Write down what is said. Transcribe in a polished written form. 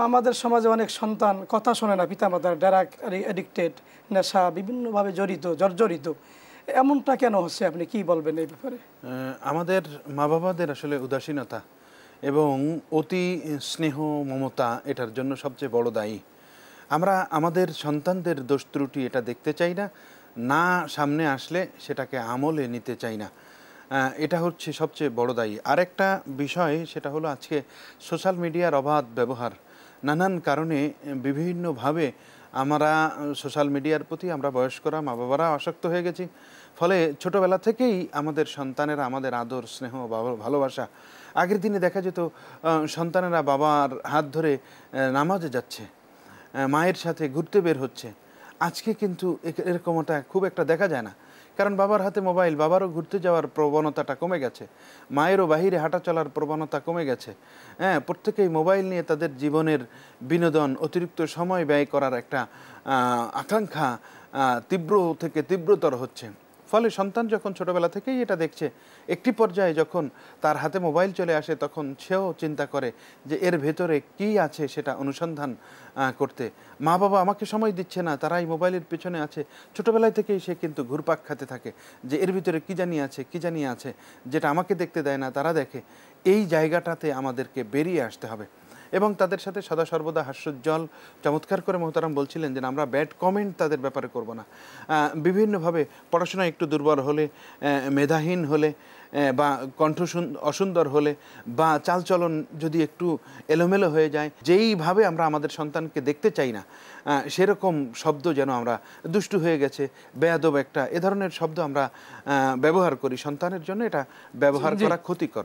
আমাদের সমাজে অনেক সন্তান কথা শোনে না, পিতামাতার ড্রাগ অ্যাডিক্টেড, নেশা বিভিন্নভাবে জর্জরিত। এমনটা কেন হচ্ছে, আপনি কি বলবেন এই ব্যাপারে? আমাদের মা বাবাদের আসলে উদাসীনতা এবং অতি স্নেহ মমতা এটার জন্য সবচেয়ে বড় দায়ী। আমরা আমাদের সন্তানদের দোষ ত্রুটি এটা দেখতে চাই না, না সামনে আসলে সেটাকে আমলে নিতে চাই না। এটা হচ্ছে সবচেয়ে বড় দায়ী। আরেকটা বিষয় সেটা হলো আজকে সোশ্যাল মিডিয়ার অবাধ ব্যবহার। নানান কারণে বিভিন্নভাবে আমরা সোশ্যাল মিডিয়ার প্রতি আমরা বয়স্করা মা বাবারা আসক্ত হয়ে গেছি। ফলে ছোটোবেলা থেকেই আমাদের সন্তানেরা আমাদের আদর স্নেহ ভালোবাসা, আগের দিনে দেখা যেত সন্তানেরা বাবার হাত ধরে নামাজে যাচ্ছে, মায়ের সাথে ঘুরতে বের হচ্ছে। আজকে কিন্তু এরকমটা খুব একটা দেখা যায় না, কারণ বাবার হাতে মোবাইল, বাবারও ঘুরতে যাওয়ার প্রবণতাটা কমে গেছে, মায়েরও বাহিরে হাঁটা চলার প্রবণতা কমে গেছে। হ্যাঁ, প্রত্যেকেই মোবাইল নিয়ে তাদের জীবনের বিনোদন, অতিরিক্ত সময় ব্যয় করার একটা আকাঙ্ক্ষা তীব্র থেকে তীব্রতর হচ্ছে। ফলে সন্তান যখন ছোটোবেলা থেকেই এটা দেখছে, একটি পর্যায়ে যখন তার হাতে মোবাইল চলে আসে তখন সেও চিন্তা করে যে এর ভেতরে কী আছে সেটা অনুসন্ধান করতে। মা বাবা আমাকে সময় দিচ্ছে না, তারা এই মোবাইলের পেছনে আছে। ছোটোবেলায় থেকেই সে কিন্তু ঘুরপাক খাতে থাকে যে এর ভিতরে কী জানি আছে যেটা আমাকে দেখতে দেয় না, তারা দেখে। এই জায়গাটাতে আমাদেরকে বেরিয়ে আসতে হবে এবং তাদের সাথে সদা সর্বদা হাস্যোজ্জ্বল, চমৎকার করে মোহতারাম বলছিলেন যে আমরা ব্যাড কমেন্ট তাদের ব্যাপারে করব না। বিভিন্নভাবে পড়াশোনা একটু দুর্বল হলে, মেধাহীন হলে, বা কণ্ঠ অসুন্দর হলে, বা চালচলন যদি একটু এলোমেলো হয়ে যায়, যেইভাবে আমরা আমাদের সন্তানকে দেখতে চাই না সেরকম শব্দ যেন আমরা, দুষ্টু হয়ে গেছে, বেয়াদব একটা, এ ধরনের শব্দ আমরা ব্যবহার করি সন্তানের জন্য, এটা ব্যবহার করা ক্ষতিকর।